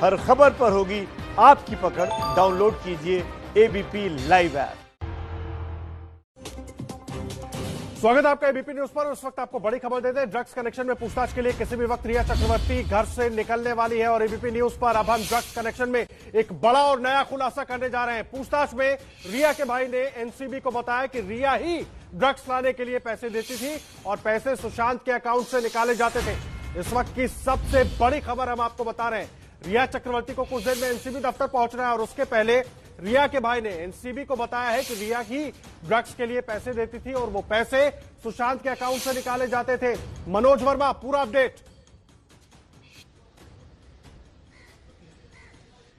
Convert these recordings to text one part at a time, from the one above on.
हर खबर पर होगी आपकी पकड़। डाउनलोड कीजिए एबीपी लाइव ऐप। स्वागत है आपका एबीपी न्यूज पर। उस वक्त आपको बड़ी खबर देते हैं। ड्रग्स कनेक्शन में पूछताछ के लिए किसी भी वक्त रिया चक्रवर्ती घर से निकलने वाली है और एबीपी न्यूज पर अब हम ड्रग्स कनेक्शन में एक बड़ा और नया खुलासा करने जा रहे हैं। पूछताछ में रिया के भाई ने एनसीबी को बताया कि रिया ही ड्रग्स लाने के लिए पैसे देती थी और पैसे सुशांत के अकाउंट से निकाले जाते थे। इस वक्त की सबसे बड़ी खबर हम आपको बता रहे हैं। रिया चक्रवर्ती को कुछ देर में एनसीबी दफ्तर पहुंचना है और उसके पहले रिया के भाई ने एनसीबी को बताया है कि रिया ही ड्रग्स के लिए पैसे देती थी और वो पैसे सुशांत के अकाउंट से निकाले जाते थे। मनोज वर्मा, पूरा अपडेट।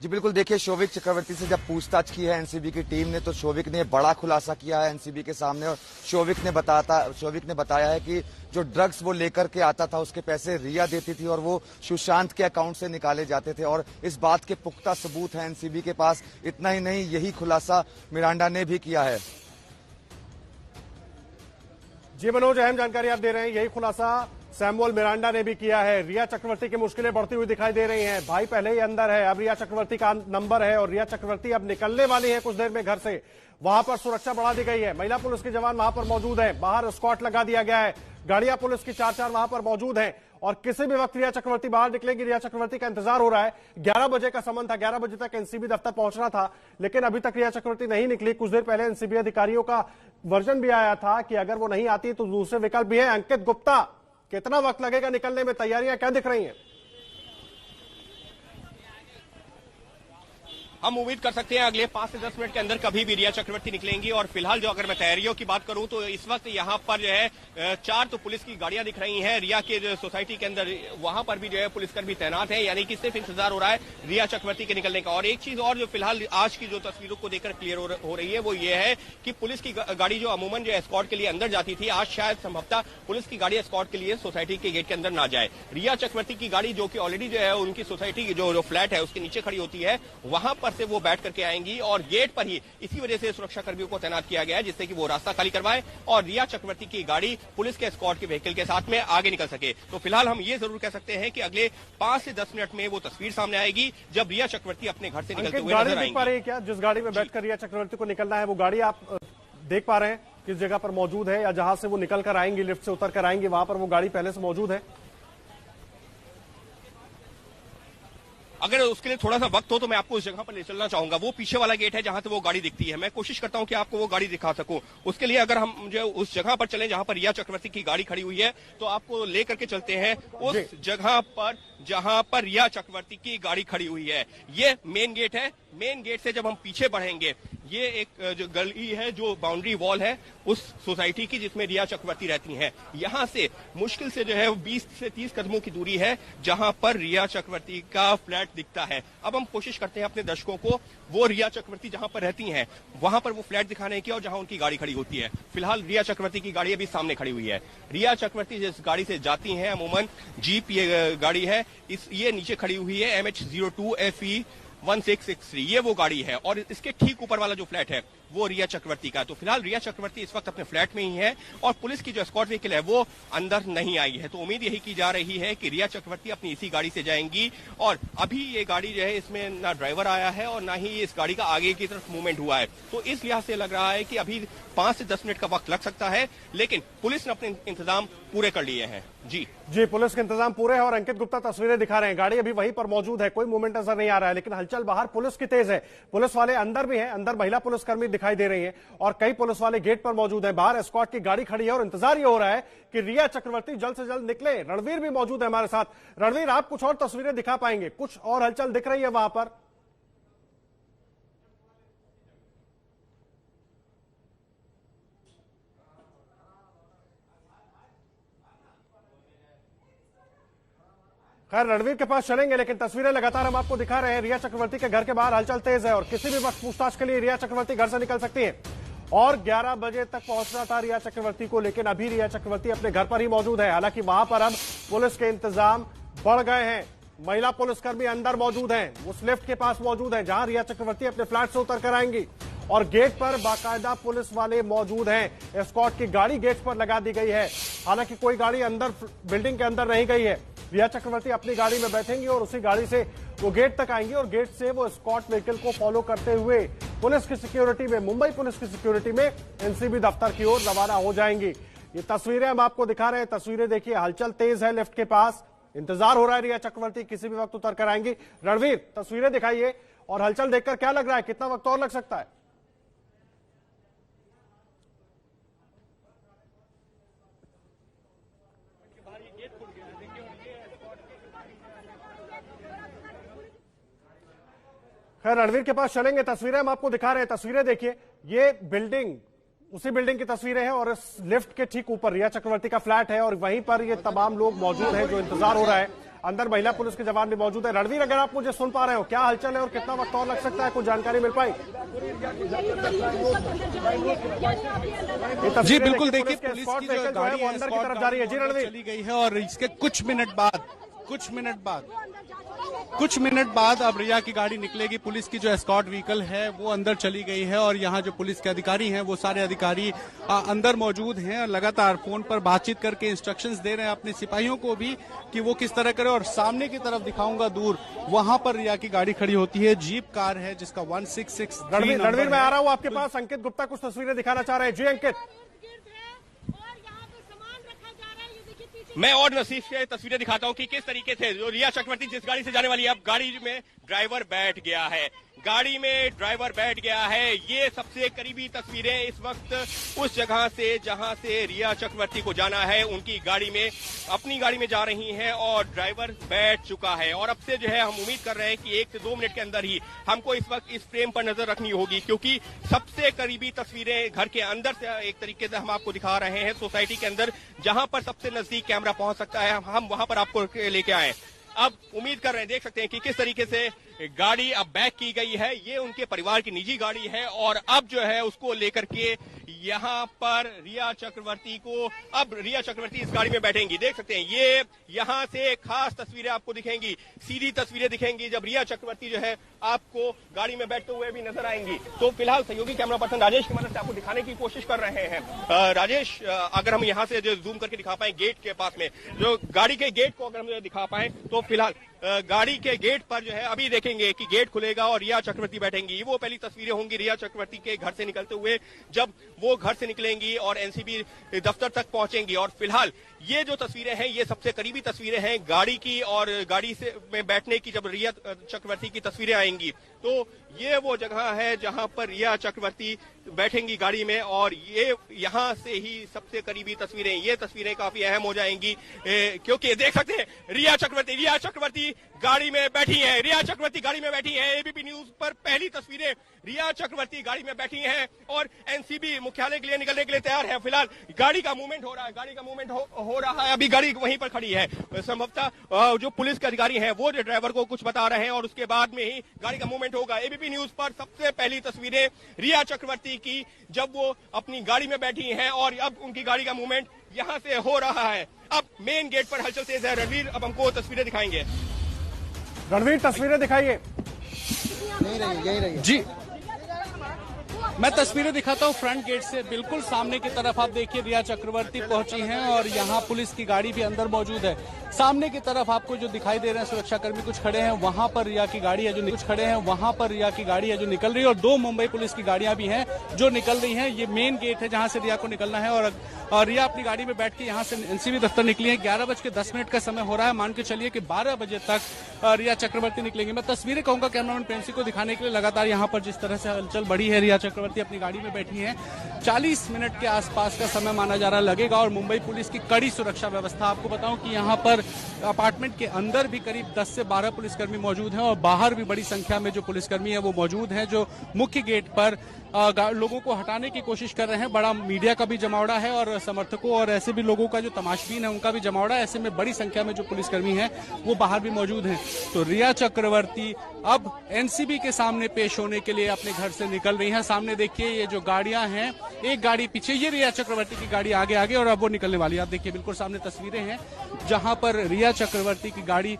जी बिल्कुल, देखिए शोभिक चक्रवर्ती से जब पूछताछ की है एनसीबी की टीम ने तो शोभिक ने बड़ा खुलासा किया है एनसीबी के सामने और शोभिक ने बताया है कि जो ड्रग्स वो लेकर के आता था उसके पैसे रिया देती थी और वो सुशांत के अकाउंट से निकाले जाते थे और इस बात के पुख्ता सबूत हैं एनसीबी के पास। इतना ही नहीं, यही खुलासा मिरांडा ने भी किया है। जी मनोज, अहम जानकारी आप दे रहे हैं। यही खुलासा सैमुअल मिरांडा ने भी किया है। रिया चक्रवर्ती की मुश्किलें बढ़ती हुई दिखाई दे रही हैं। भाई पहले ही अंदर है, अब रिया चक्रवर्ती का नंबर है और रिया चक्रवर्ती अब निकलने वाली है कुछ देर में घर से। वहां पर सुरक्षा बढ़ा दी गई है। महिला पुलिस के जवान वहां पर मौजूद हैं। बाहर स्क्वाड लगा दिया गया है। गाड़ियां पुलिस की 4-4 वहां पर मौजूद हैं और किसी भी वक्त रिया चक्रवर्ती बाहर निकलेगी। रिया चक्रवर्ती का इंतजार हो रहा है। 11 बजे का समय था, 11 बजे तक एनसीबी दफ्तर पहुंचना था, लेकिन अभी तक रिया चक्रवर्ती नहीं निकली। कुछ देर पहले एनसीबी अधिकारियों का वर्जन भी आया था कि अगर वो नहीं आती तो दूसरे विकल्प भी है। अंकित गुप्ता, कितना वक्त लगेगा निकलने में? तैयारियां क्या दिख रही हैं? हम उम्मीद कर सकते हैं अगले 5 से 10 मिनट के अंदर कभी भी रिया चक्रवर्ती निकलेंगी। और फिलहाल जो अगर मैं तैयारियों की बात करूं तो इस वक्त यहां पर जो है 4 तो पुलिस की गाड़ियां दिख रही हैं। रिया के जो सोसाइटी के अंदर वहां पर भी जो है पुलिसकर्मी तैनात है, यानी कि सिर्फ इंतजार हो रहा है रिया चक्रवर्ती के निकलने का। और एक चीज और जो फिलहाल आज की जो तस्वीरों को देखकर क्लियर हो रही है वो ये है कि पुलिस की गाड़ी जो अमूमन जो एस्कॉर्ट के लिए अंदर जाती थी, आज शायद संभवतः पुलिस की गाड़ी एस्कॉर्ट के लिए सोसाइटी के गेट के अंदर ना जाए। रिया चक्रवर्ती की गाड़ी जो कि ऑलरेडी जो है उनकी सोसाइटी की जो फ्लैट है उसके नीचे खड़ी होती है, वहां पर से वो बैठ करके आएंगी और गेट पर ही इसी वजह से सुरक्षा कर्मियों को तैनात किया गया है जिससे कि वो रास्ता खाली करवाए और रिया चक्रवर्ती की गाड़ी पुलिस के एस्कॉर्ट के व्हीकल के साथ में आगे निकल सके। तो फिलहाल हम ये जरूर कह सकते हैं कि अगले 5 से 10 मिनट में वो तस्वीर सामने आएगी जब रिया चक्रवर्ती अपने घर से निकलते हुए नजर आएंगी। पा रही है क्या? जिस गाड़ी में बैठकर रिया चक्रवर्ती को निकलना है वो गाड़ी आप देख पा रहे हैं किस जगह पर मौजूद है, या जहां से वो निकल कर आएंगी, लिफ्ट से उतर कर आएंगी, वहां पर वो गाड़ी पहले से मौजूद है? अगर उसके लिए थोड़ा सा वक्त हो तो मैं आपको उस जगह पर ले चलना चाहूंगा। वो पीछे वाला गेट है जहां से वो गाड़ी दिखती है। मैं कोशिश करता हूं कि आपको वो गाड़ी दिखा सकूं। उसके लिए अगर हम जो उस जगह पर चलें जहां पर रिया चक्रवर्ती की गाड़ी खड़ी हुई है तो आपको लेकर के चलते हैं उस जगह पर जहां पर रिया चक्रवर्ती की गाड़ी खड़ी हुई है। ये मेन गेट है। मेन गेट से जब हम पीछे बढ़ेंगे, ये एक जो गली है, जो बाउंड्री वॉल है उस सोसाइटी की जिसमें रिया चक्रवर्ती रहती हैं, यहां से मुश्किल से जो है 20 से 30 कदमों की दूरी है जहां पर रिया चक्रवर्ती का फ्लैट दिखता है। अब हम कोशिश करते हैं अपने दर्शकों को वो रिया चक्रवर्ती जहां पर रहती हैं वहां पर वो फ्लैट दिखाने की और जहां उनकी गाड़ी खड़ी होती है। फिलहाल रिया चक्रवर्ती की गाड़ी अभी सामने खड़ी हुई है। रिया चक्रवर्ती जिस गाड़ी से जाती हैं, अमूमन जीप ये गाड़ी है, ये नीचे खड़ी हुई है MH02 FE 1663, ये वो गाड़ी है और इसके ठीक ऊपर वाला जो फ्लैट है वो रिया चक्रवर्ती का। तो फिलहाल रिया चक्रवर्ती इस वक्त अपने फ्लैट में ही है और पुलिस की जो एस्कॉर्ट व्हीकल है वो अंदर नहीं आई है। तो उम्मीद यही की जा रही है कि रिया चक्रवर्ती अपनी इसी गाड़ी से जाएंगी। और अभी ये गाड़ी जो है इसमें ना ड्राइवर आया है और ना ही इस गाड़ी का आगे की तरफ मूवमेंट हुआ है, तो इस लिहाज से लग रहा है कि अभी 5 से 10 मिनट का वक्त लग सकता है, लेकिन पुलिस ने अपने इंतजाम पूरे कर लिए हैं। जी पुलिस के इंतजाम पूरे हैं और अंकित गुप्ता तस्वीरें दिखा रहे हैं। गाड़ी अभी वहीं पर मौजूद है, कोई मूवमेंट नजर नहीं आ रहा है, लेकिन हलचल बाहर पुलिस की तेज है। पुलिस वाले अंदर भी हैं, अंदर महिला पुलिसकर्मी दिखाई दे रही हैं और कई पुलिस वाले गेट पर मौजूद हैं। बाहर एस्कॉर्ट की गाड़ी खड़ी है और इंतजार ये हो रहा है कि रिया चक्रवर्ती जल्द से जल्द निकले। रणवीर भी मौजूद है हमारे साथ। रणवीर, आप कुछ और तस्वीरें दिखा पाएंगे? कुछ और हलचल दिख रही है वहां पर? खैर रणवीर के पास चलेंगे, लेकिन तस्वीरें लगातार हम आपको दिखा रहे हैं। रिया चक्रवर्ती के घर के बाहर हलचल तेज है और किसी भी वक्त पूछताछ के लिए रिया चक्रवर्ती घर से निकल सकती है और 11 बजे तक पहुंचना था रिया चक्रवर्ती को, लेकिन अभी रिया चक्रवर्ती अपने घर पर ही मौजूद है। हालांकि वहां पर अब पुलिस के इंतजाम बढ़ गए हैं। महिला पुलिसकर्मी अंदर मौजूद हैं, उस लिफ्ट के पास मौजूद है जहां रिया चक्रवर्ती अपने फ्लैट से उतर कर आएंगी और गेट पर बाकायदा पुलिस वाले मौजूद हैं। एस्कॉर्ट की गाड़ी गेट पर लगा दी गई है। हालांकि कोई गाड़ी अंदर बिल्डिंग के अंदर नहीं गई है। रिया चक्रवर्ती अपनी गाड़ी में बैठेंगी और उसी गाड़ी से वो गेट तक आएंगी और गेट से वो एस्कॉर्ट व्हीकल को फॉलो करते हुए पुलिस की सिक्योरिटी में, मुंबई पुलिस की सिक्योरिटी में एनसीबी दफ्तर की ओर रवाना हो जाएंगी। ये तस्वीरें हम आपको दिखा रहे हैं। तस्वीरें देखिए, हलचल तेज है लिफ्ट के पास, इंतजार हो रहा है रिया चक्रवर्ती किसी भी वक्त उतर कर आएंगी। रणवीर, तस्वीरें दिखाइए और हलचल देखकर क्या लग रहा है, कितना वक्त और लग सकता है? खैर, रणवीर के पास चलेंगे। तस्वीरें हम आपको दिखा रहे हैं। तस्वीरें देखिए, ये बिल्डिंग, उसी बिल्डिंग की तस्वीरें हैं और इस लिफ्ट के ठीक ऊपर रिया चक्रवर्ती का फ्लैट है और वहीं पर ये तमाम लोग मौजूद हैं जो इंतजार हो रहा है। अंदर महिला पुलिस के जवान भी मौजूद है। रणवीर, अगर आप मुझे सुन पा रहे हो, क्या हलचल है और कितना वक्त और लग सकता है, कुछ जानकारी मिल पाई? जी बिल्कुल, देखिए पुलिस की जो गाड़ी है वो अंदर की तरफ जा रही है। जी रणवीर, चली गई है और इसके कुछ मिनट बाद अब रिया की गाड़ी निकलेगी। पुलिस की जो एस्कॉर्ट व्हीकल है वो अंदर चली गई है और यहाँ जो पुलिस के अधिकारी हैं वो सारे अधिकारी अंदर मौजूद हैं और लगातार फोन पर बातचीत करके इंस्ट्रक्शंस दे रहे हैं अपने सिपाहियों को भी कि वो किस तरह करे। और सामने की तरफ दिखाऊंगा दूर, वहां पर रिया की गाड़ी खड़ी होती है, जीप कार है जिसका 166। रणवीर मैं आ रहा हूँ आपके पास। अंकित गुप्ता कुछ तस्वीरें दिखाना चाह रहे हैं। जी अंकित। मैं और नसीफ से तस्वीरें दिखाता हूं कि किस तरीके से जो रिया चक्रवर्ती जिस गाड़ी से जाने वाली है, अब गाड़ी में ड्राइवर बैठ गया है। गाड़ी में ड्राइवर बैठ गया है। ये सबसे करीबी तस्वीरें इस वक्त उस जगह से जहां से रिया चक्रवर्ती को जाना है, उनकी गाड़ी में, अपनी गाड़ी में जा रही हैं और ड्राइवर बैठ चुका है। और अब से जो है हम उम्मीद कर रहे हैं कि 1 से 2 मिनट के अंदर ही हमको इस वक्त इस फ्रेम पर नजर रखनी होगी, क्योंकि सबसे करीबी तस्वीरें घर के अंदर से एक तरीके से हम आपको दिखा रहे हैं, सोसाइटी के अंदर जहां पर सबसे नजदीक कैमरा पहुंच सकता है, हम वहां पर आपको लेके आए। अब उम्मीद कर रहे हैं, देख सकते हैं कि किस तरीके से गाड़ी अब बैक की गई है। ये उनके परिवार की निजी गाड़ी है और अब जो है उसको लेकर के यहाँ पर रिया चक्रवर्ती को, अब रिया चक्रवर्ती इस गाड़ी में बैठेंगी। देख सकते हैं ये यहाँ से खास तस्वीरें आपको दिखेंगी, सीधी तस्वीरें दिखेंगी जब रिया चक्रवर्ती जो है आपको गाड़ी में बैठते हुए भी नजर आएंगी। तो फिलहाल सहयोगी कैमरा पर्सन राजेश की मदद से आपको दिखाने की कोशिश कर रहे हैं। राजेश, अगर हम यहाँ से जो जूम करके दिखा पाए गेट के पास में, जो गाड़ी के गेट को अगर हम दिखा पाए, तो फिलहाल गाड़ी के गेट पर जो है अभी देखेंगे कि गेट खुलेगा और रिया चक्रवर्ती बैठेंगी। वो पहली तस्वीरें होंगी रिया चक्रवर्ती के घर से निकलते हुए, जब वो घर से निकलेंगी और एनसीबी दफ्तर तक पहुंचेंगी। और फिलहाल ये जो तस्वीरें हैं ये सबसे करीबी तस्वीरें हैं गाड़ी की, और गाड़ी से में बैठने की जब रिया चक्रवर्ती की तस्वीरें आएंगी तो ये वो जगह है जहां पर रिया चक्रवर्ती बैठेंगी गाड़ी में। और ये यहां से ही सबसे करीबी तस्वीरें, ये तस्वीरें काफी अहम हो जाएंगी, क्योंकि देख सकते हैं रिया चक्रवर्ती गाड़ी में बैठी हैं। रिया चक्रवर्ती गाड़ी में बैठी हैं। एबीपी न्यूज पर पहली तस्वीरें, रिया चक्रवर्ती गाड़ी में बैठी हैं और एनसीबी मुख्यालय के लिए निकलने के लिए तैयार है। फिलहाल गाड़ी का मूवमेंट हो रहा है, गाड़ी का मूवमेंट हो रहा है। अभी गाड़ी वहीं पर खड़ी है। संभवतः जो पुलिस के अधिकारी हैं वो ड्राइवर को कुछ बता रहे हैं और उसके बाद में ही गाड़ी का मूवमेंट होगा। एबीपी न्यूज पर सबसे पहली तस्वीरें रिया चक्रवर्ती की, जब वो अपनी गाड़ी में बैठी हैं और अब उनकी गाड़ी का मूवमेंट यहां से हो रहा है। अब मेन गेट पर हलचल तेज है। रणवीर अब हमको तस्वीरें दिखाएंगे। रणवीर, तस्वीरें दिखाइए। यही रही जी, मैं तस्वीरें दिखाता हूँ फ्रंट गेट से। बिल्कुल सामने की तरफ आप देखिए रिया चक्रवर्ती पहुंची हैं और यहाँ पुलिस की गाड़ी भी अंदर मौजूद है। सामने की तरफ आपको जो दिखाई दे रहे हैं सुरक्षाकर्मी कुछ खड़े हैं, वहां पर रिया की गाड़ी है जो निकल रही है और 2 मुंबई पुलिस की गाड़ियां भी हैं जो निकल रही हैं। ये मेन गेट है जहां से रिया को निकलना है और रिया अपनी गाड़ी में बैठ के यहाँ से एनसीबी दफ्तर निकली है। 11:10 का समय हो रहा है। मान के चलिए कि 12 बजे तक रिया चक्रवर्ती निकलेंगी। मैं तस्वीरें कहूंगा कैमरामैन प्रेंसी को दिखाने के लिए। लगातार यहाँ पर जिस तरह से हलचल बढ़ी है, रिया चक्रवर्ती अपनी गाड़ी में बैठी है। 40 मिनट के आसपास का समय माना जा रहा लगेगा और मुंबई पुलिस की कड़ी सुरक्षा व्यवस्था। आपको बताऊं कि यहाँ पर अपार्टमेंट के अंदर भी करीब 10 से 12 पुलिसकर्मी मौजूद हैं और बाहर भी बड़ी संख्या में जो पुलिसकर्मी है वो मौजूद हैं, जो मुख्य गेट पर लोगों को हटाने की कोशिश कर रहे हैं। बड़ा मीडिया का भी जमावड़ा है और समर्थकों और ऐसे भी लोगों का जो तमाशबीन है उनका भी जमावड़ा है। ऐसे में बड़ी संख्या में जो पुलिसकर्मी हैं वो बाहर भी मौजूद हैं। तो रिया चक्रवर्ती अब एनसीबी के सामने पेश होने के लिए अपने घर से निकल रही हैं। सामने देखिए ये जो गाड़ियां हैं, एक गाड़ी पीछे, ये रिया चक्रवर्ती की गाड़ी आगे और अब वो निकलने वाली है। आप देखिए बिल्कुल सामने तस्वीरें हैं जहां पर रिया चक्रवर्ती की गाड़ी,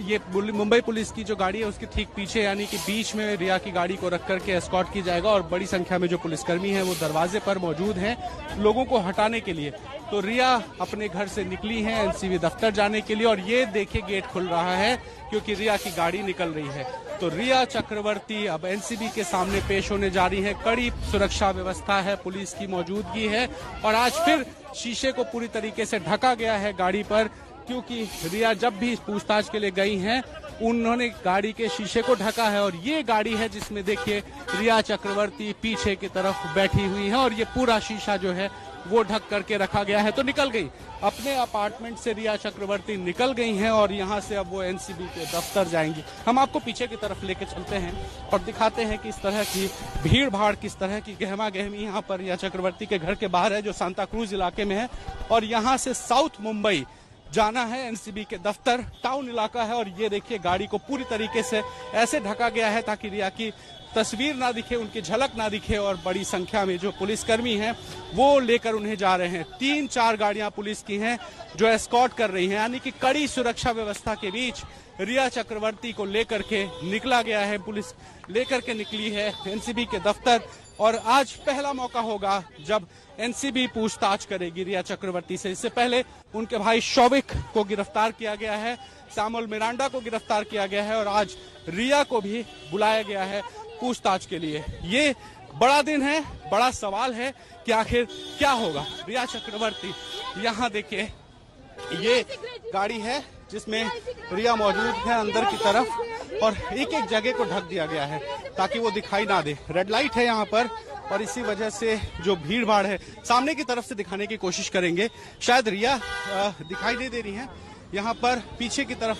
ये मुंबई पुलिस की जो गाड़ी है उसके ठीक पीछे यानी कि बीच में रिया की गाड़ी को रख करके एस्कॉर्ट की जाएगा और बड़ी संख्या में जो पुलिसकर्मी हैं वो दरवाजे पर मौजूद हैं लोगों को हटाने के लिए। तो रिया अपने घर से निकली हैं एनसीबी दफ्तर जाने के लिए और ये देखिए गेट खुल रहा है क्योंकि रिया की गाड़ी निकल रही है। तो रिया चक्रवर्ती अब एनसीबी के सामने पेश होने जा रही है। कड़ी सुरक्षा व्यवस्था है, पुलिस की मौजूदगी है और आज फिर शीशे को पूरी तरीके से ढका गया है गाड़ी पर, क्योंकि रिया जब भी पूछताछ के लिए गई हैं उन्होंने गाड़ी के शीशे को ढका है। और ये गाड़ी है जिसमें देखिए रिया चक्रवर्ती पीछे की तरफ बैठी हुई है और ये पूरा शीशा जो है वो ढक करके रखा गया है। तो निकल गई अपने अपार्टमेंट से रिया चक्रवर्ती निकल गई हैं और यहाँ से अब वो एनसीबी के दफ्तर जाएंगी। हम आपको पीछे की तरफ लेके चलते हैं और दिखाते हैं कि इस तरह की भीड़ भाड़, किस तरह की गहमा गहमी यहाँ पर रिया चक्रवर्ती के घर के बाहर है जो सांता क्रूज इलाके में है। और यहाँ से साउथ मुंबई जाना है एनसीबी के दफ्तर, टाउन इलाका है। और ये देखिए गाड़ी को पूरी तरीके से ऐसे ढका गया है ताकि रिया की तस्वीर ना दिखे, उनकी झलक ना दिखे। और बड़ी संख्या में जो पुलिसकर्मी हैं वो लेकर उन्हें जा रहे हैं। 3-4 गाड़ियां पुलिस की हैं जो एस्कॉर्ट कर रही हैं, यानी कि कड़ी सुरक्षा व्यवस्था के बीच रिया चक्रवर्ती को लेकर के निकला गया है। पुलिस लेकर के निकली है एनसीबी के दफ्तर और आज पहला मौका होगा जब एनसीबी पूछताछ करेगी रिया चक्रवर्ती से। इससे पहले उनके भाई शौविक को गिरफ्तार किया गया है, सैमुअल मिरांडा को गिरफ्तार किया गया है और आज रिया को भी बुलाया गया है पूछताछ के लिए। ये बड़ा दिन है, बड़ा सवाल है कि आखिर क्या होगा। रिया चक्रवर्ती, यहाँ देखिए ये गाड़ी है जिसमें रिया मौजूद है अंदर की तरफ और एक एक जगह को ढक दिया गया है ताकि वो दिखाई ना दे। रेड लाइट है यहाँ पर और इसी वजह से जो भीड़ भाड़ है सामने की तरफ से दिखाने की कोशिश करेंगे। शायद रिया दिखाई नहीं दे रही है, यहाँ पर पीछे की तरफ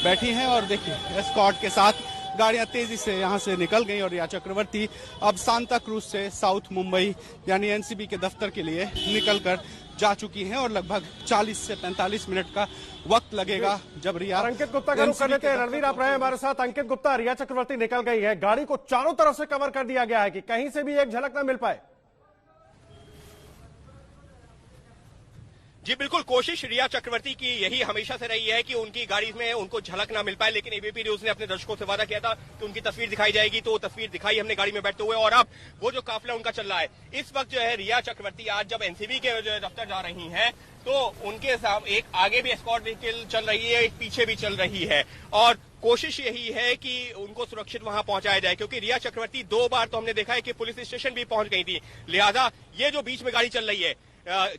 बैठी हैं और देखिए एस्कॉर्ट के साथ गाड़ियां तेजी से यहां से निकल गई और रिया चक्रवर्ती अब सांता क्रूज से साउथ मुंबई यानी एनसीबी के दफ्तर के लिए निकलकर जा चुकी हैं और लगभग 40 से 45 मिनट का वक्त लगेगा जब रिया। अंकित गुप्ता का रुख कर लेते हैं। रणवीर आप रहे हमारे साथ। अंकित गुप्ता, रिया चक्रवर्ती निकल गई है, गाड़ी को चारों तरफ से कवर कर दिया गया है कि कहीं से भी एक झलक ना मिल पाए। जी बिल्कुल, कोशिश रिया चक्रवर्ती की यही हमेशा से रही है कि उनकी गाड़ी में उनको झलक ना मिल पाए, लेकिन एबीपी न्यूज ने अपने दर्शकों से वादा किया था कि उनकी तस्वीर दिखाई जाएगी, तो वो तस्वीर दिखाई हमने गाड़ी में बैठते हुए। और अब वो जो काफिला उनका चल रहा है इस वक्त जो है, रिया चक्रवर्ती आज जब एनसीबी के जो दफ्तर जा रही हैं तो उनके साथ एक आगे भी एस्कॉर्ट व्हीकल चल रही है, एक पीछे भी चल रही है और कोशिश यही है कि उनको सुरक्षित वहां पहुंचाया जाए, क्योंकि रिया चक्रवर्ती 2 बार तो हमने देखा है कि पुलिस स्टेशन भी पहुंच गई थी। लिहाजा ये जो बीच में गाड़ी चल रही है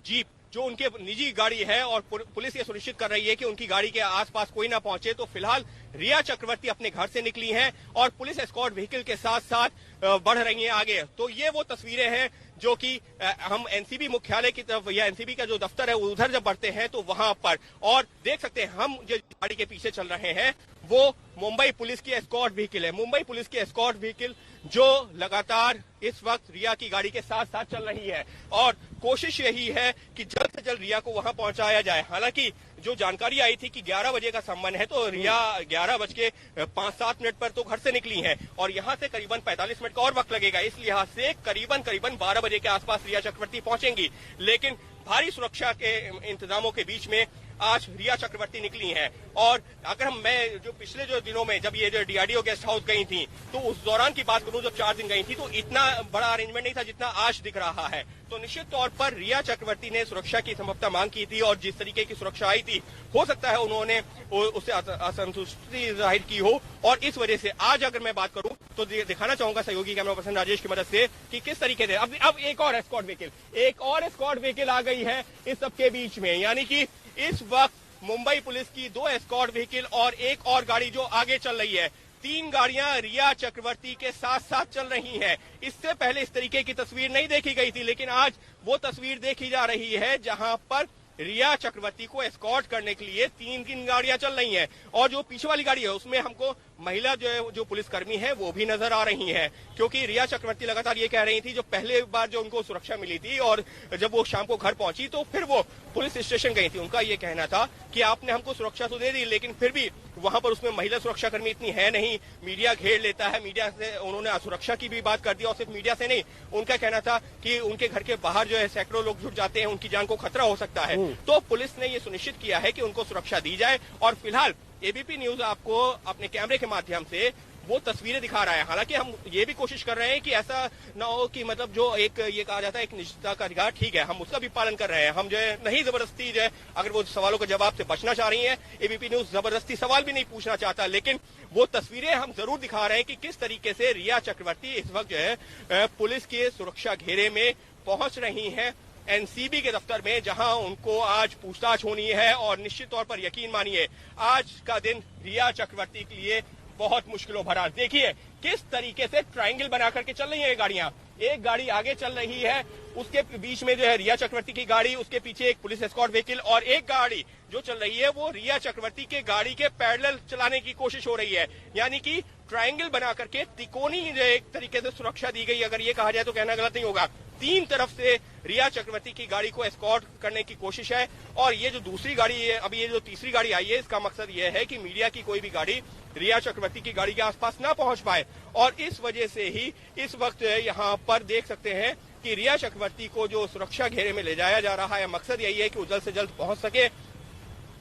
जीप, जो उनके निजी गाड़ी है और पुलिस ये सुनिश्चित कर रही है कि उनकी गाड़ी के आसपास कोई ना पहुंचे। तो फिलहाल रिया चक्रवर्ती अपने घर से निकली हैं और पुलिस एस्कॉर्ट व्हीकल के साथ साथ बढ़ रही हैं आगे। तो ये वो तस्वीरें हैं जो कि हम एनसीबी मुख्यालय की तरफ या एनसीबी का जो दफ्तर है उधर जब बढ़ते हैं तो वहां पर, और देख सकते हैं हम जो गाड़ी के पीछे चल रहे हैं वो मुंबई पुलिस की एस्कॉर्ट व्हीकल है। मुंबई पुलिस की एस्कॉर्ट व्हीकल जो लगातार इस वक्त रिया की गाड़ी के साथ साथ चल रही है और कोशिश यही है कि जल्द से जल्द रिया को वहां पहुंचाया जाए। हालांकि जो जानकारी आई थी कि 11 बजे का संबंध है, तो रिया 11:05-7 पर तो घर से निकली हैं और यहां से करीबन 45 मिनट का और वक्त लगेगा। इस लिहाज से करीबन 12 बजे के आसपास रिया चक्रवर्ती पहुंचेंगी, लेकिन भारी सुरक्षा के इंतजामों के बीच में आज रिया चक्रवर्ती निकली हैं। और अगर मैं जो पिछले जो दिनों में जब ये जो डीआरडीओ गेस्ट हाउस गई थी तो उस दौरान की बात करूं, जब 4 दिन गई थी तो इतना बड़ा अरेंजमेंट नहीं था जितना आज दिख रहा है। तो निश्चित तौर पर रिया चक्रवर्ती ने सुरक्षा की संभवतः मांग की थी और जिस तरीके की सुरक्षा आई थी हो सकता है उन्होंने उससे असंतुष्टि जाहिर की हो, और इस वजह से आज अगर मैं बात करूं तो दिखाना चाहूंगा सहयोगी कैमरा पर्सन राजेश की मदद से कि किस तरीके से अब एक और एस्कॉर्ट व्हीकल आ गई है इस सबके बीच में। यानी कि इस वक्त मुंबई पुलिस की 2 एस्कॉर्ट व्हीकल और एक और गाड़ी जो आगे चल रही है, 3 गाड़ियां रिया चक्रवर्ती के साथ साथ चल रही हैं। इससे पहले इस तरीके की तस्वीर नहीं देखी गई थी, लेकिन आज वो तस्वीर देखी जा रही है जहां पर रिया चक्रवर्ती को एस्कॉर्ट करने के लिए 3 गाड़ियां चल रही हैं और जो पीछे वाली गाड़ी है उसमें हमको महिला जो पुलिसकर्मी है वो भी नजर आ रही हैं, क्योंकि रिया चक्रवर्ती लगातार ये कह रही थी जो पहले बार जो उनको सुरक्षा मिली थी और जब वो शाम को घर पहुंची तो फिर वो पुलिस स्टेशन गई थी। उनका ये कहना था कि आपने हमको सुरक्षा तो दे दी, लेकिन फिर भी वहां पर उसमें महिला सुरक्षाकर्मी इतनी है नहीं, मीडिया घेर लेता है। मीडिया से उन्होंने असुरक्षा की भी बात कर दी और सिर्फ मीडिया से नहीं, उनका कहना था कि उनके घर के बाहर जो है सैकड़ों लोग जुट जाते हैं, उनकी जान को खतरा हो सकता है। तो पुलिस ने ये सुनिश्चित किया है कि उनको सुरक्षा दी जाए और फिलहाल एबीपी न्यूज आपको अपने कैमरे के माध्यम से वो तस्वीरें दिखा रहा है। हालांकि हम ये भी कोशिश कर रहे हैं कि ऐसा ना हो कि मतलब जो एक ये कहा जाता है एक निजता का अधिकार, ठीक है, हम उसका भी पालन कर रहे हैं। हम जो है नहीं जबरदस्ती जो है, अगर वो सवालों के जवाब से बचना चाह रही है, एबीपी न्यूज जबरदस्ती सवाल भी नहीं पूछना चाहता, लेकिन वो तस्वीरें हम जरूर दिखा रहे हैं कि किस तरीके से रिया चक्रवर्ती इस वक्त जो है पुलिस के सुरक्षा घेरे में पहुंच रही है एनसीबी के दफ्तर में, जहां उनको आज पूछताछ होनी है। और निश्चित तौर पर यकीन मानिए आज का दिन रिया चक्रवर्ती के लिए बहुत मुश्किलों भरा। देखिए किस तरीके से ट्रायंगल बना करके चल रही है ये गाड़ियां। एक गाड़ी आगे चल रही है, उसके बीच में जो है रिया चक्रवर्ती की गाड़ी, उसके पीछे एक पुलिस एस्कॉर्ट व्हीकल, और एक गाड़ी जो चल रही है वो रिया चक्रवर्ती के गाड़ी के पैरेलल चलाने की कोशिश हो रही है। यानी कि ट्रायंगल बना करके तिकोनी जो एक तरीके से सुरक्षा दी गई, अगर ये कहा जाए तो कहना गलत नहीं होगा। तीन तरफ से रिया चक्रवर्ती की गाड़ी को एस्कॉर्ट करने की कोशिश है। और ये जो दूसरी गाड़ी है, अभी ये जो तीसरी गाड़ी आई है, इसका मकसद ये है कि मीडिया की कोई भी गाड़ी रिया चक्रवर्ती की गाड़ी के आसपास ना पहुंच पाए। और इस वजह से ही इस वक्त यहाँ पर देख सकते हैं कि रिया चक्रवर्ती को जो सुरक्षा घेरे में ले जाया जा रहा है, मकसद यही है कि वो जल्द से जल्द पहुंच सके।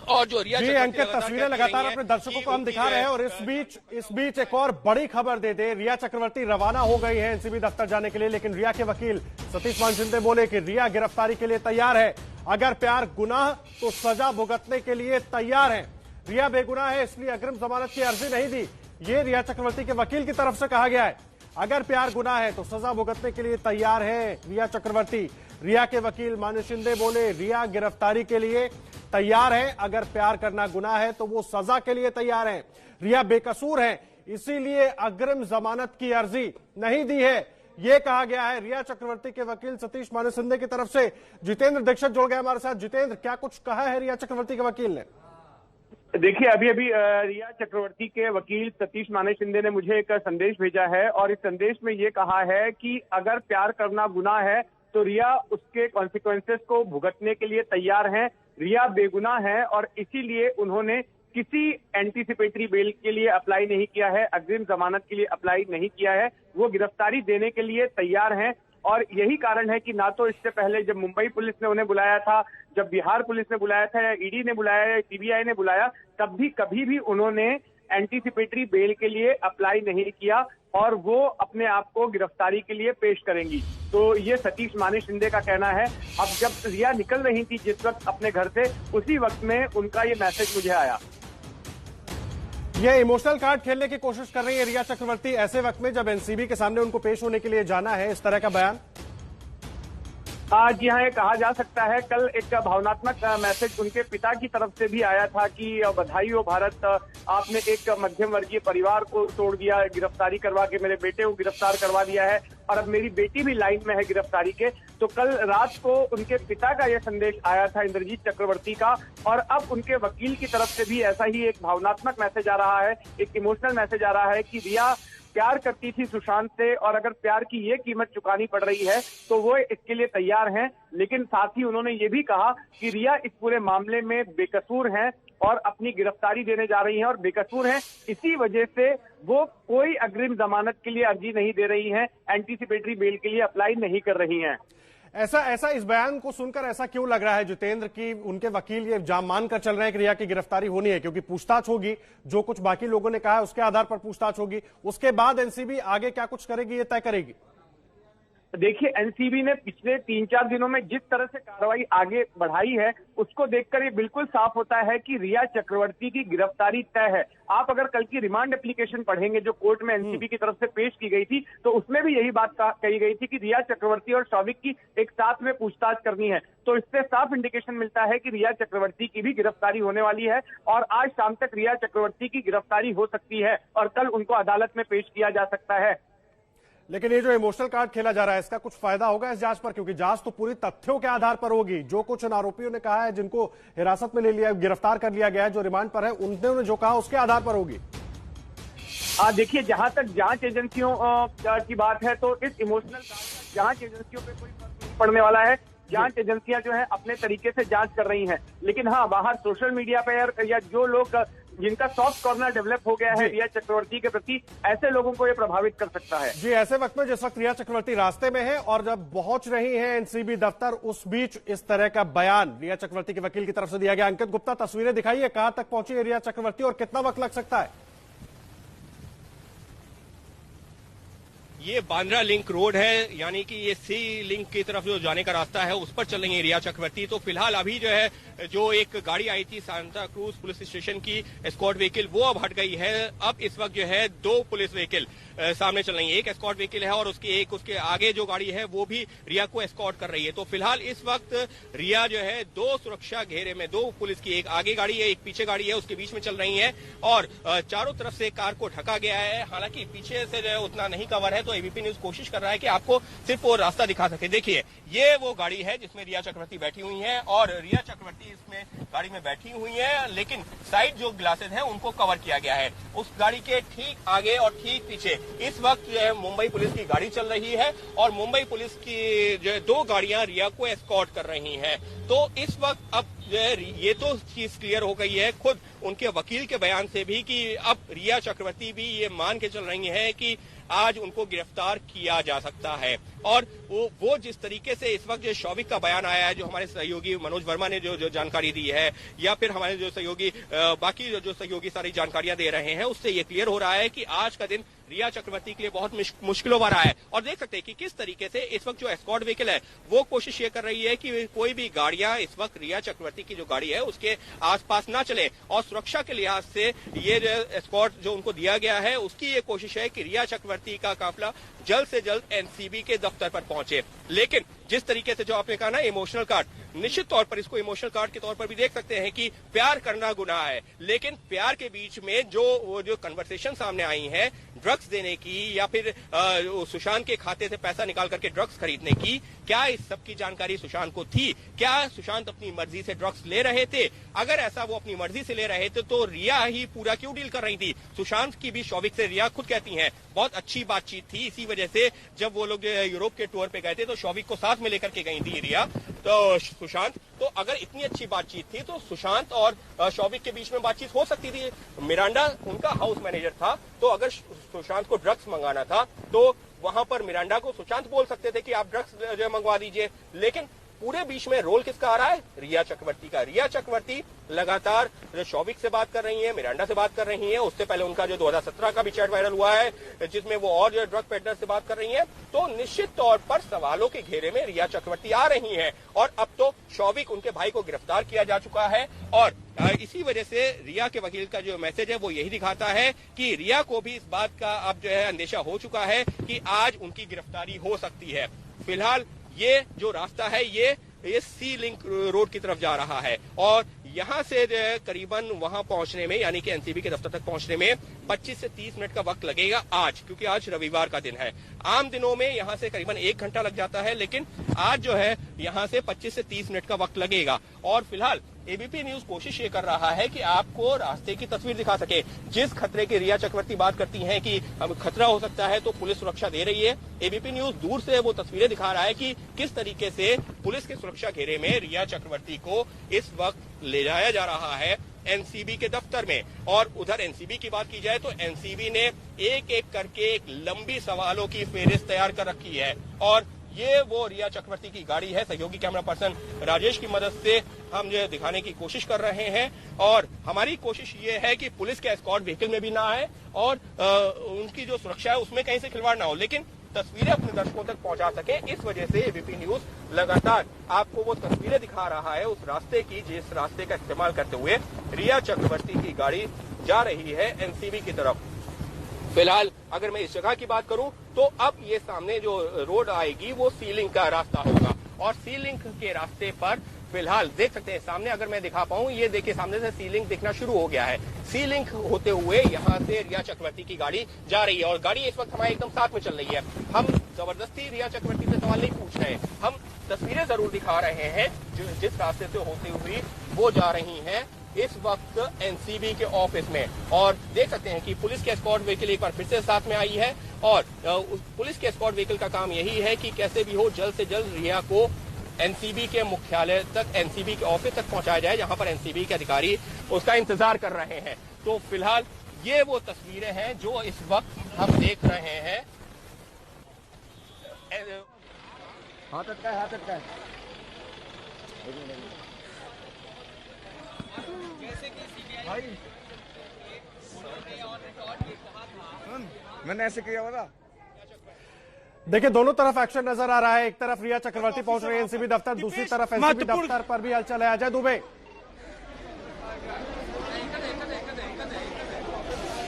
और जो रिया जी अंकित, तस्वीरें लगातार अपने दर्शकों को हम दिखा रहे हैं। और इस बीच एक और बड़ी खबर दे दे, रिया चक्रवर्ती रवाना हो गई है एनसीबी दफ्तर जाने के लिए, लेकिन रिया के वकील सतीश मान शिंदे बोले कि रिया गिरफ्तारी के लिए तैयार है। अगर प्यार गुनाह तो सजा भुगतने के लिए तैयार है। रिया बेगुनाह है इसलिए अग्रिम जमानत की अर्जी नहीं दी, ये रिया चक्रवर्ती के वकील की तरफ से कहा गया है। अगर प्यार गुनाह है तो सजा भुगतने के लिए तैयार है रिया चक्रवर्ती। रिया के वकील मानु शिंदे बोले रिया गिरफ्तारी के लिए तैयार है, अगर प्यार करना गुनाह है तो वो सजा के लिए तैयार है। रिया बेकसूर है इसीलिए अग्रिम जमानत की अर्जी नहीं दी है, ये कहा गया है रिया चक्रवर्ती के वकील सतीश मानु शिंदे की तरफ से। जितेंद्र दीक्षित जुड़ गए हमारे साथ। जितेंद्र, क्या कुछ कहा है रिया चक्रवर्ती के वकील ने? देखिए अभी रिया चक्रवर्ती के वकील सतीश माने शिंदे ने मुझे एक संदेश भेजा है और इस संदेश में ये कहा है कि अगर प्यार करना गुनाह है तो रिया उसके कॉन्सिक्वेंसेस को भुगतने के लिए तैयार हैं। रिया बेगुनाह है और इसीलिए उन्होंने किसी एंटीसिपेटरी बेल के लिए अप्लाई नहीं किया है, अग्रिम जमानत के लिए अप्लाई नहीं किया है, वो गिरफ्तारी देने के लिए तैयार हैं। और यही कारण है कि ना तो इससे पहले जब मुंबई पुलिस ने उन्हें बुलाया था, जब बिहार पुलिस ने बुलाया था, या ईडी ने बुलाया या सीबीआई ने बुलाया, तब भी कभी भी उन्होंने एंटीसिपेटरी बेल के लिए अप्लाई नहीं किया और वो अपने आप को गिरफ्तारी के लिए पेश करेंगी। तो ये सतीश माने शिंदे का कहना है। अब जब रिया निकल रही थी जिस वक्त अपने घर से, उसी वक्त में उनका ये मैसेज मुझे आया। ये इमोशनल कार्ड खेलने की कोशिश कर रही है रिया चक्रवर्ती ऐसे वक्त में जब एनसीबी के सामने उनको पेश होने के लिए जाना है, इस तरह का बयान। जी हाँ, ये कहा जा सकता है। कल एक भावनात्मक मैसेज उनके पिता की तरफ से भी आया था कि बधाई हो भारत, आपने एक मध्यम वर्गीय परिवार को तोड़ दिया, गिरफ्तारी करवा के मेरे बेटे को गिरफ्तार करवा दिया है और अब मेरी बेटी भी लाइन में है गिरफ्तारी के। तो कल रात को उनके पिता का यह संदेश आया था इंद्रजीत चक्रवर्ती का, और अब उनके वकील की तरफ से भी ऐसा ही एक भावनात्मक मैसेज आ रहा है, एक इमोशनल मैसेज आ रहा है कि रिया प्यार करती थी सुशांत से और अगर प्यार की ये कीमत चुकानी पड़ रही है तो वो इसके लिए तैयार हैं। लेकिन साथ ही उन्होंने ये भी कहा कि रिया इस पूरे मामले में बेकसूर हैं और अपनी गिरफ्तारी देने जा रही हैं और बेकसूर हैं, इसी वजह से वो कोई अग्रिम जमानत के लिए अर्जी नहीं दे रही हैं, एंटीसिपेटरी बेल के लिए अप्लाई नहीं कर रही हैं। ऐसा इस बयान को सुनकर ऐसा क्यों लग रहा है जितेंद्र की उनके वकील ये जाम मान कर चल रहे हैं कि रिया की गिरफ्तारी होनी है? क्योंकि पूछताछ होगी, जो कुछ बाकी लोगों ने कहा है उसके आधार पर पूछताछ होगी, उसके बाद एनसीबी आगे क्या कुछ करेगी ये तय करेगी। देखिए एनसीबी ने पिछले 3-4 दिनों में जिस तरह से कार्रवाई आगे बढ़ाई है उसको देखकर ये बिल्कुल साफ होता है कि रिया चक्रवर्ती की गिरफ्तारी तय है। आप अगर कल की रिमांड एप्लीकेशन पढ़ेंगे जो कोर्ट में एनसीबी की तरफ से पेश की गई थी, तो उसमें भी यही बात कही गई थी कि रिया चक्रवर्ती और शौविक की एक साथ में पूछताछ करनी है। तो इससे साफ इंडिकेशन मिलता है कि रिया चक्रवर्ती की भी गिरफ्तारी होने वाली है और आज शाम तक रिया चक्रवर्ती की गिरफ्तारी हो सकती है और कल उनको अदालत में पेश किया जा सकता है। लेकिन ये जो इमोशनल कार्ड खेला जा रहा है इसका कुछ फायदा होगा इस जांच पर? क्योंकि जांच तो पूरी तथ्यों के आधार पर होगी। जो कुछ इन आरोपियों ने कहा है, जिनको हिरासत में ले लिया, गिरफ्तार कर लिया गया है, जो रिमांड पर है, उन्होंने जो कहा उसके आधार पर होगी। देखिए जहां तक जांच एजेंसियों की बात है तो इस इमोशनल कार्ड जांच एजेंसियों पे कोई फर्क नहीं पड़ने वाला है। जांच एजेंसियां जो है अपने तरीके से जांच कर रही हैं, लेकिन हाँ बाहर सोशल मीडिया पे या जो लोग जिनका सॉफ्ट कॉर्नर डेवलप हो गया है रिया चक्रवर्ती के प्रति, ऐसे लोगों को ये प्रभावित कर सकता है। जी, ऐसे वक्त में जिस वक्त रिया चक्रवर्ती रास्ते में है और जब पहुंच रही है एनसीबी दफ्तर, उस बीच इस तरह का बयान रिया चक्रवर्ती के वकील की तरफ से दिया गया। अंकित गुप्ता, तस्वीरें दिखाइए, कहां तक पहुंची है रिया चक्रवर्ती और कितना वक्त लग सकता है? ये बांद्रा लिंक रोड है, यानी कि ये सी लिंक की तरफ जो जाने का रास्ता है उस पर चल रही है रिया चक्रवर्ती। तो फिलहाल अभी जो है जो एक गाड़ी आई थी सांता क्रूज पुलिस स्टेशन की एस्कॉर्ट व्हीकल, वो अब हट गई है। अब इस वक्त जो है 2 पुलिस व्हीकल सामने चल रही है। एक एस्कॉर्ट व्हीकल है और उसके आगे जो गाड़ी है वो भी रिया को एस्कॉर्ट कर रही है। तो फिलहाल इस वक्त रिया जो है 2 सुरक्षा घेरे में, 2 पुलिस की, एक आगे गाड़ी है एक पीछे गाड़ी है, उसके बीच में चल रही है और चारों तरफ से कार को ढका गया है। हालांकि पीछे से जो है उतना नहीं कवर है, तो एबीपी न्यूज कोशिश कर रहा है कि आपको सिर्फ वो रास्ता दिखा सके। देखिए ये वो गाड़ी है जिसमें रिया चक्रवर्ती बैठी हुई है और रिया चक्रवर्ती इसमें गाड़ी में बैठी हुई है, लेकिन साइड जो ग्लासेस हैं उनको कवर किया गया है। उस गाड़ी के ठीक आगे और ठीक पीछे इस वक्त जो है मुंबई पुलिस की गाड़ी चल रही है और मुंबई पुलिस की जो है 2 गाड़ियां रिया को एस्कॉर्ट कर रही हैं। तो इस वक्त अब ये तो चीज क्लियर हो गई है खुद उनके वकील के बयान से भी कि अब रिया चक्रवर्ती भी ये मान के चल रही है कि आज उनको गिरफ्तार किया जा सकता है। और वो जिस तरीके से इस वक्त जो शौविक का बयान आया है, जो हमारे सहयोगी मनोज वर्मा ने जो जानकारी दी है, या फिर हमारे जो सहयोगी बाकी जो सहयोगी सारी जानकारियां दे रहे हैं, उससे ये क्लियर हो रहा है कि आज का दिन रिया चक्रवर्ती के लिए बहुत मुश्किलों भरा है। और देख सकते हैं कि किस तरीके से इस वक्त जो एस्कॉर्ट व्हीकल है वो कोशिश ये कर रही है कि कोई भी गाड़ियां इस वक्त रिया चक्रवर्ती की जो गाड़ी है उसके आसपास ना चले। और सुरक्षा के लिहाज से ये जो एस्कॉर्ट जो उनको दिया गया है उसकी ये कोशिश है कि रिया चक्रवर्ती का काफिला जल्द से जल्द एनसीबी के दफ्तर पर पहुंचे। लेकिन जिस तरीके से जो आपने कहा ना इमोशनल कार्ड, निश्चित तौर पर इसको इमोशनल कार्ड के तौर पर भी देख सकते हैं कि प्यार करना गुनाह है, लेकिन प्यार के बीच में जो कन्वर्सेशन सामने आई है ड्रग्स देने की या फिर सुशांत के खाते से पैसा निकाल करके ड्रग्स खरीदने की, क्या इस सब की जानकारी सुशांत को थी? क्या सुशांत अपनी मर्जी से ड्रग्स ले रहे थे? अगर ऐसा वो अपनी मर्जी से ले रहे थे तो रिया ही पूरा क्यों डील कर रही थी? सुशांत की भी शौविक से रिया खुद कहती हैं बहुत अच्छी बातचीत थी। इसी वजह से जब वो लोग यूरोप के टूर पे गए थे तो शौविक को साथ में लेकर के गई थी रिया तो सुशांत। तो अगर इतनी अच्छी बातचीत थी तो सुशांत और शौविक के बीच में बातचीत हो सकती थी। मिरांडा उनका हाउस मैनेजर था, तो अगर सुशांत को ड्रग्स मंगाना था तो वहां पर मिरांडा को सुशांत बोल सकते थे कि आप ड्रग्स मंगवा दीजिए। लेकिन पूरे बीच में रोल किसका आ रहा है? रिया चक्रवर्ती का। रिया चक्रवर्ती लगातार शौविक से बात कर रही है, मिरांडा से बात कर रही है। उससे पहले उनका जो 2017 का भी चैट वायरल हुआ है जिसमें वो और जो ड्रग पेडलर से बात कर रही है। तो निश्चित तौर पर सवालों के घेरे में रिया चक्रवर्ती आ रही है और अब तो शौविक उनके भाई को गिरफ्तार किया जा चुका है। और इसी वजह से रिया के वकील का जो मैसेज है वो यही दिखाता है कि रिया को भी इस बात का अब जो है अंदेशा हो चुका है कि आज उनकी गिरफ्तारी हो सकती है। फिलहाल ये जो रास्ता है ये सी लिंक रोड की तरफ जा रहा है और यहाँ से करीबन वहां पहुंचने में, यानी कि एनसीबी के दफ्तर तक पहुंचने में 25 से 30 मिनट का वक्त लगेगा आज, क्योंकि आज रविवार का दिन है। आम दिनों में यहाँ से करीबन 1 घंटा लग जाता है, लेकिन आज जो है यहाँ से 25 से 30 मिनट का वक्त लगेगा। और फिलहाल एबीपी न्यूज कोशिश ये कर रहा है कि आपको रास्ते की तस्वीर दिखा सके। जिस खतरे की रिया चक्रवर्ती बात करती हैं कि अब खतरा हो सकता है तो पुलिस सुरक्षा दे रही है, एबीपी न्यूज दूर से वो तस्वीरें दिखा रहा है कि किस तरीके से पुलिस के सुरक्षा घेरे में रिया चक्रवर्ती को इस वक्त ले जाया जा रहा है एनसीबी के दफ्तर में। और उधर एनसीबी की बात की जाए तो एनसीबी ने एक एक करके एक लंबी सवालों की फेहरिस्त तैयार कर रखी है और ये वो रिया चक्रवर्ती की गाड़ी है। सहयोगी कैमरा पर्सन राजेश की मदद से हम ये दिखाने की कोशिश कर रहे हैं और हमारी कोशिश ये है कि पुलिस के एस्कॉर्ट व्हीकल में भी ना आए और उनकी जो सुरक्षा है उसमें कहीं से खिलवाड़ ना हो, लेकिन तस्वीरें अपने दर्शकों तक पहुंचा सके। इस वजह से एबीपी न्यूज लगातार आपको वो तस्वीरें दिखा रहा है उस रास्ते की जिस रास्ते का इस्तेमाल करते हुए रिया चक्रवर्ती की गाड़ी जा रही है एनसीबी की तरफ। फिलहाल अगर मैं इस जगह की बात करूं तो अब ये सामने जो रोड आएगी वो सी लिंक का रास्ता होगा और सी लिंक के रास्ते पर फिलहाल देख सकते हैं सामने, अगर मैं दिखा पाऊं, ये देखिए सामने से सी लिंक दिखना शुरू हो गया है। सी लिंक होते हुए यहाँ से रिया चक्रवर्ती की गाड़ी जा रही है और गाड़ी इस वक्त हमारे एकदम साथ में चल रही है। हम जबरदस्ती रिया चक्रवर्ती से सवाल नहीं पूछ रहे, हम तस्वीरें जरूर दिखा रहे हैं जिस रास्ते से होती हुई वो जा रही हैं इस वक्त एनसीबी के ऑफिस में। और देख सकते हैं कि पुलिस के एस्कॉर्ट व्हीकल एक बार फिर से साथ में आई है और पुलिस के एस्कॉर्ट व्हीकल का काम यही है कि कैसे भी हो जल्द से जल्द रिया को एनसीबी के मुख्यालय तक, एनसीबी के ऑफिस तक पहुंचाया जाए जहां पर एनसीबी के अधिकारी उसका इंतजार कर रहे हैं। तो फिलहाल ये वो तस्वीरें हैं जो इस वक्त हम देख रहे हैं। हाथ अटका है। मैंने ऐसे किया होगा। देखिए दोनों तरफ एक्शन नजर आ रहा है। एक तरफ रिया चक्रवर्ती पहुंच रही है एनसीबी दफ्तर, दूसरी तरफ एनसीबी दफ्तर पर भी हलचल है। अजय दुबे।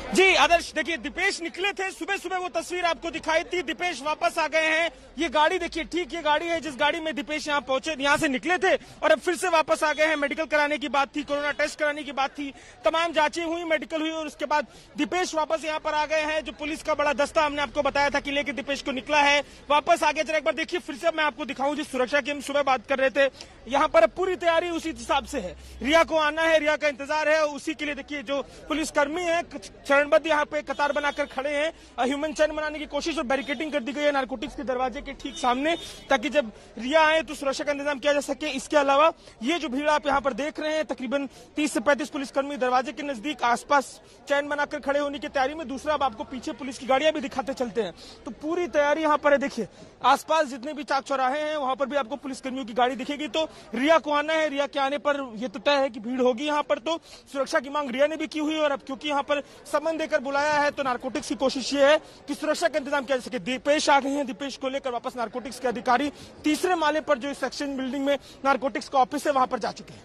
जी आदर्श, देखिए दीपेश निकले थे सुबह सुबह, वो तस्वीर आपको दिखाई थी। दीपेश वापस आ गए हैं। ये गाड़ी देखिए, ठीक ये गाड़ी है जिस गाड़ी में दीपेश यहाँ पहुंचे, यहाँ से निकले थे और अब फिर से वापस आ गए हैं। मेडिकल कराने की बात थी, कोरोना टेस्ट कराने की बात थी, तमाम जांचें हुई, मेडिकल हुई और उसके बाद दीपेश वापस यहाँ पर आ गए हैं। जो पुलिस का बड़ा दस्ता हमने आपको बताया था कि लेके दीपेश को निकला है, वापस आ गया। जरा एक बार देखिए फिर से मैं आपको दिखाऊं, जिस सुरक्षा की हम सुबह बात कर रहे थे, यहाँ पर पूरी तैयारी उसी हिसाब से है। रिया को आना है, रिया का इंतजार है, उसी के लिए देखिए जो पुलिसकर्मी है चरणबद्ध यहाँ पे कतार बनाकर खड़े हैं। ह्यूमन चैन बनाने की कोशिश और बैरिकेडिंग कर दी गई है नारकोटिक्स के दरवाजे के ठीक सामने, ताकि जब रिया आए तो सुरक्षा का इंतजाम किया जा सके। इसके अलावा ये जो भीड़ आप यहाँ पर देख रहे हैं, तकरीबन 30 से 35 पुलिसकर्मी दरवाजे के नजदीक आसपास चैन बनाकर खड़े होने की तैयारी में। दूसरा अब आपको पीछे पुलिस की गाड़ियां भी दिखाते चलते हैं, तो पूरी तैयारी यहाँ पर है। देखिए आसपास जितने भी चाक चौराहे हैं वहां पर भी आपको पुलिसकर्मियों की गाड़ी दिखेगी। तो रिया को आना है, रिया के आने पर यह तो तय है कि भीड़ होगी यहाँ पर। तो सुरक्षा की मांग रिया ने भी की हुई और अब क्योंकि यहाँ पर समन देकर बुलाया है तो नारकोटिक्स की कोशिश ये है कि सुरक्षा का इंतजाम किया जा सके। दीपेश आ गए हैं, दीपेश को लेकर वापस नारकोटिक्स के अधिकारी तीसरे माले पर जो सेक्शन बिल्डिंग में नारकोटिक्स का ऑफिस है वहां पर जा चुके हैं।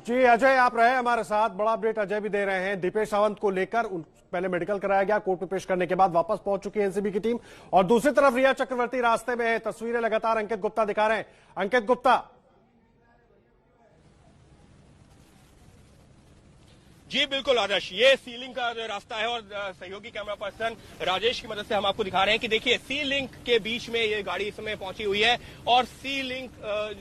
जी अजय आप रहे हमारे साथ, बड़ा अपडेट अजय भी दे रहे हैं। दीपेश सावंत को लेकर पहले मेडिकल कराया गया, कोर्ट में पेश करने के बाद वापस पहुंच चुकी है एनसीबी की टीम और दूसरी तरफ रिया चक्रवर्ती रास्ते में है। तस्वीरें लगातार अंकित गुप्ता दिखा रहे हैं। अंकित गुप्ता। जी बिल्कुल आदर्श, ये सी लिंक का जो रास्ता है और सहयोगी कैमरा पर्सन राजेश की मदद से हम आपको दिखा रहे हैं कि देखिए सी लिंक के बीच में ये गाड़ी इस समय पहुंची हुई है और सी लिंक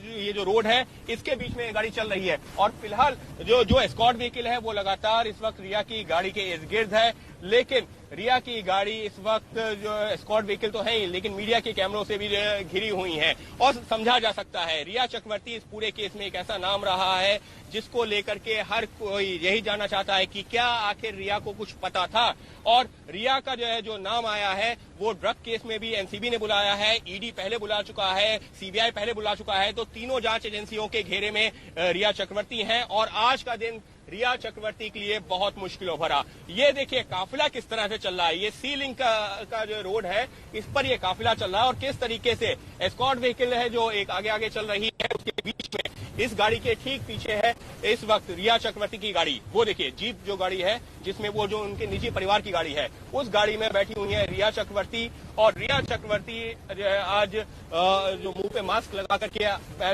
ये जो रोड है इसके बीच में ये गाड़ी चल रही है और फिलहाल जो एस्कॉर्ट व्हीकल है वो लगातार इस वक्त रिया की गाड़ी के इर्द गिर्द है। लेकिन रिया की गाड़ी इस वक्त जो एस्कॉर्ट व्हीकल तो है ही, लेकिन मीडिया के कैमरों से भी घिरी हुई है और समझा जा सकता है रिया चक्रवर्ती इस पूरे केस में एक ऐसा नाम रहा है जिसको लेकर के हर कोई यही जानना चाहता है कि क्या आखिर रिया को कुछ पता था। और रिया का जो है जो नाम आया है वो ड्रग केस में भी एनसीबी ने बुलाया है, ईडी पहले बुला चुका है, सीबीआई पहले बुला चुका है। तो तीनों जांच एजेंसियों के घेरे में रिया चक्रवर्ती हैं और आज का दिन रिया चक्रवर्ती के लिए बहुत मुश्किलों भरा। ये देखिए काफिला किस तरह से चल रहा है, ये सी लिंक का जो रोड है इस पर ये काफिला चल रहा है और किस तरीके से एस्कॉर्ट व्हीकल है जो एक आगे आगे चल रही है उसके बीच में इस गाड़ी के ठीक पीछे है इस वक्त रिया चक्रवर्ती की गाड़ी। वो देखिए जीप जो गाड़ी है जिसमें वो जो उनके निजी परिवार की गाड़ी है उस गाड़ी में बैठी हुई है रिया चक्रवर्ती। और रिया चक्रवर्ती आज जो मुंह पे मास्क लगा करके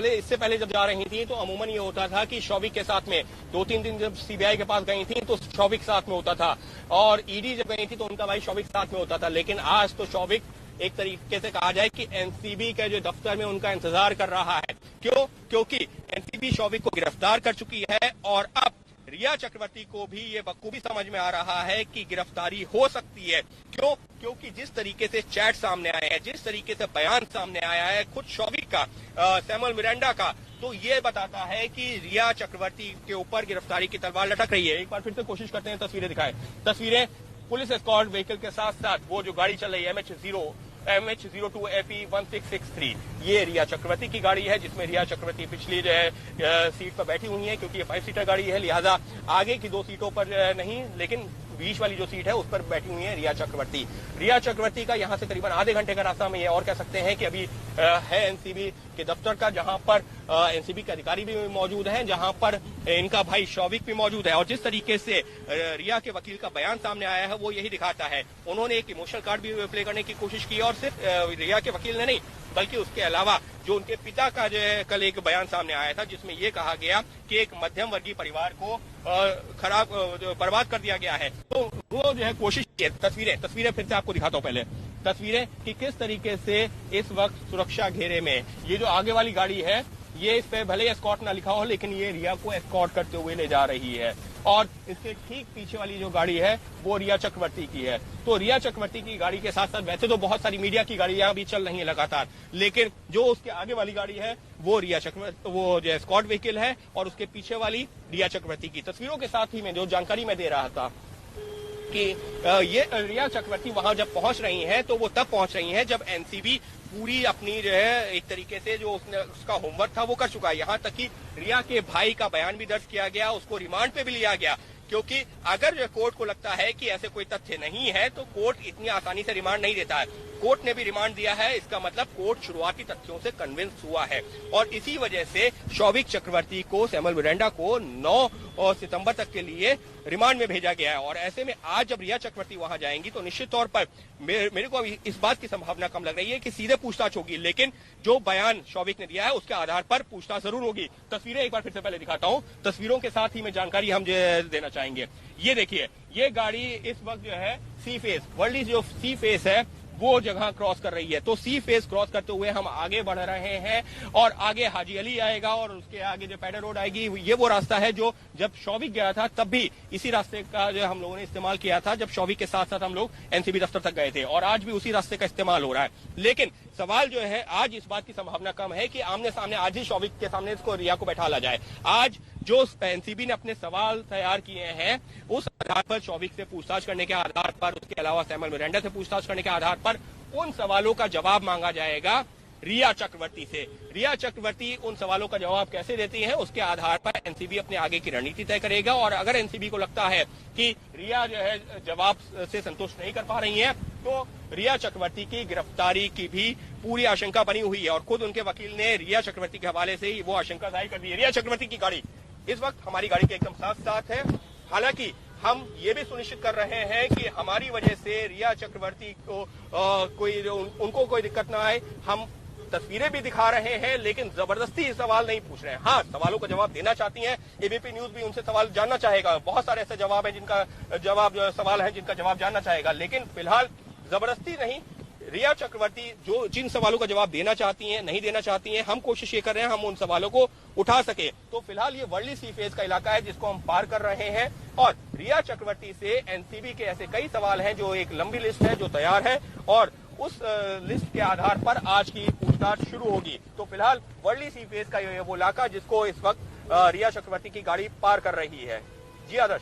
इससे पहले जब जा रही थी तो अमूमन ये होता था कि शौविक के साथ में 2-3 दिन जब सीबीआई के पास गई थी तो शौविक साथ में होता था और ईडी जब गई थी तो उनका भाई शौविक साथ में होता था। लेकिन आज तो शौविक एक तरीके से कहा जाए कि एनसीबी के जो दफ्तर में उनका इंतजार कर रहा है। क्यों? क्योंकि एनसीबी शौविक को गिरफ्तार कर चुकी है और अब रिया चक्रवर्ती को भी ये बखूबी समझ में आ रहा है कि गिरफ्तारी हो सकती है। क्यों? क्योंकि जिस तरीके से चैट सामने आए हैं, जिस तरीके से बयान सामने आया है खुद शौविक का, सैमुअल मिरांडा का, तो ये बताता है कि रिया चक्रवर्ती के ऊपर गिरफ्तारी की तलवार लटक रही है। एक बार फिर से कोशिश करते हैं, तस्वीरें दिखाएं। तस्वीरें पुलिस एस्कॉर्ट व्हीकल के साथ साथ वो जो गाड़ी चल रही है MH02FE1663, ये रिया चक्रवर्ती की गाड़ी है जिसमें रिया चक्रवर्ती पिछली जो है सीट पर बैठी हुई है क्योंकि ये 5 सीटर गाड़ी है, लिहाजा आगे की 2 सीटों पर नहीं लेकिन बीच वाली जो सीट है उस पर बैठी हुई है रिया चक्रवर्ती। रिया चक्रवर्ती का यहाँ से करीबन आधे घंटे का रास्ता में ये और कह सकते हैं कि अभी है एनसीबी के दफ्तर का, जहां पर एनसीबी के अधिकारी भी मौजूद हैं, जहां पर इनका भाई शौविक भी मौजूद है। और जिस तरीके से रिया के वकील का बयान सामने आया है वो यही दिखाता है। उन्होंने एक इमोशनल कार्ड भी प्ले करने की कोशिश की और सिर्फ रिया के वकील ने नहीं बल्कि उसके अलावा जो उनके पिता का जो है कल एक बयान सामने आया था जिसमें ये कहा गया कि एक मध्यम वर्गीय परिवार को बर्बाद कर दिया गया है। तो वो जो है कोशिश की। तस्वीरें फिर से आपको दिखाता हूँ पहले तस्वीरें कि किस तरीके से इस वक्त सुरक्षा घेरे में ये जो आगे वाली गाड़ी है ये इस पे भले एस्कॉर्ट ना लिखा हो लेकिन ये रिया को एस्कॉर्ट करते हुए ले जा रही है और इसके ठीक पीछे वाली जो गाड़ी है वो रिया चक्रवर्ती की है। तो रिया चक्रवर्ती की गाड़ी के साथ साथ वैसे तो बहुत सारी मीडिया की गाड़ियां भी चल रही हैं लगातार, लेकिन जो उसके आगे वाली गाड़ी है वो रिया चक्रवर्ती, वो जो एस्कॉर्ट व्हीकल है और उसके पीछे वाली रिया चक्रवर्ती की। तस्वीरों के साथ ही में जो जानकारी मैं दे रहा था कि ये रिया चक्रवर्ती वहां जब पहुंच रही हैं तो वो तब पहुंच रही हैं जब एनसीबी पूरी अपनी जो है एक तरीके से जो उसका होमवर्क था वो कर चुका है। यहाँ तक कि रिया के भाई का बयान भी दर्ज किया गया, उसको रिमांड पे भी लिया गया क्योंकि अगर कोर्ट को लगता है कि ऐसे कोई तथ्य नहीं है तो कोर्ट इतनी आसानी से रिमांड नहीं देता है। कोर्ट ने भी रिमांड दिया है, इसका मतलब कोर्ट शुरुआती तथ्यों से कन्विंस हुआ है और इसी वजह से शौविक चक्रवर्ती को, सैमुअल मिरांडा को 9 सितंबर तक के लिए रिमांड में भेजा गया है। और ऐसे में आज जब रिया चक्रवर्ती वहां जाएंगी तो निश्चित तौर पर मेरे को अभी इस बात की संभावना कम लग रही है कि सीधे पूछताछ होगी, लेकिन जो बयान शौविक ने दिया है उसके आधार पर पूछताछ जरूर होगी। तस्वीरें एक बार फिर से पहले दिखाता हूं, तस्वीरों के साथ ही मैं जानकारी हम देना चाहेंगे। ये देखिए, ये गाड़ी इस वक्त जो है सी फेस, वर्ल्ड जो सी फेस है वो जगह क्रॉस कर रही है। तो सी फेस क्रॉस करते हुए हम आगे बढ़ रहे हैं और आगे हाजी अली आएगा और उसके आगे जो पैडर रोड आएगी, ये वो रास्ता है जो जब शौविक गया था तब भी इसी रास्ते का जो हम लोगों ने इस्तेमाल किया था, जब शौविक के साथ साथ हम लोग एनसीबी दफ्तर तक गए थे और आज भी उसी रास्ते का इस्तेमाल हो रहा है। लेकिन सवाल जो है, आज इस बात की संभावना कम है कि आमने सामने आज ही शौविक के सामने इसको रिया को बैठा जाए। आज जो एनसीबी ने अपने सवाल तैयार किए हैं उस आधार पर, शौविक से पूछताछ करने के आधार पर, उसके अलावा सैमुअल मिरांडा से पूछताछ करने के आधार पर उन सवालों का जवाब मांगा जाएगा रिया चक्रवर्ती से। रिया चक्रवर्ती उन सवालों का जवाब कैसे देती है उसके आधार पर एनसीबी अपने आगे की रणनीति तय करेगा और अगर एनसीबी को लगता है कि रिया जो है जवाब से संतुष्ट नहीं कर पा रही है तो रिया चक्रवर्ती की गिरफ्तारी की भी पूरी आशंका बनी हुई है और खुद उनके वकील ने रिया चक्रवर्ती के हवाले से ही वो आशंका जाहिर कर दी है। रिया चक्रवर्ती की गाड़ी इस वक्त हमारी गाड़ी के एकदम साथ साथ है। हालांकि हम ये भी सुनिश्चित कर रहे हैं कि हमारी वजह से रिया चक्रवर्ती को उनको कोई दिक्कत ना आए। हम तस्वीरें भी दिखा रहे हैं लेकिन जबरदस्ती सवाल नहीं पूछ रहे हैं। हाँ, सवालों का जवाब देना चाहती हैं, एबीपी न्यूज भी उनसे सवाल जानना चाहेगा। बहुत सारे ऐसे जवाब हैं सवाल है जिनका जवाब जानना चाहेगा, लेकिन फिलहाल जबरदस्ती नहीं। रिया चक्रवर्ती जो जिन सवालों का जवाब देना चाहती हैं, नहीं देना चाहती हैं, हम कोशिश ये कर रहे हैं हम उन सवालों को उठा सके। तो फिलहाल ये वर्ली सी फेस का इलाका है जिसको हम पार कर रहे हैं और रिया चक्रवर्ती से एनसीबी के ऐसे कई सवाल हैं जो एक लंबी लिस्ट है जो तैयार है और उस लिस्ट के आधार पर आज की पूछताछ शुरू होगी। तो फिलहाल वर्ली सी फेस का ये वो इलाका जिसको इस वक्त रिया चक्रवर्ती की गाड़ी पार कर रही है। जी आदर्श।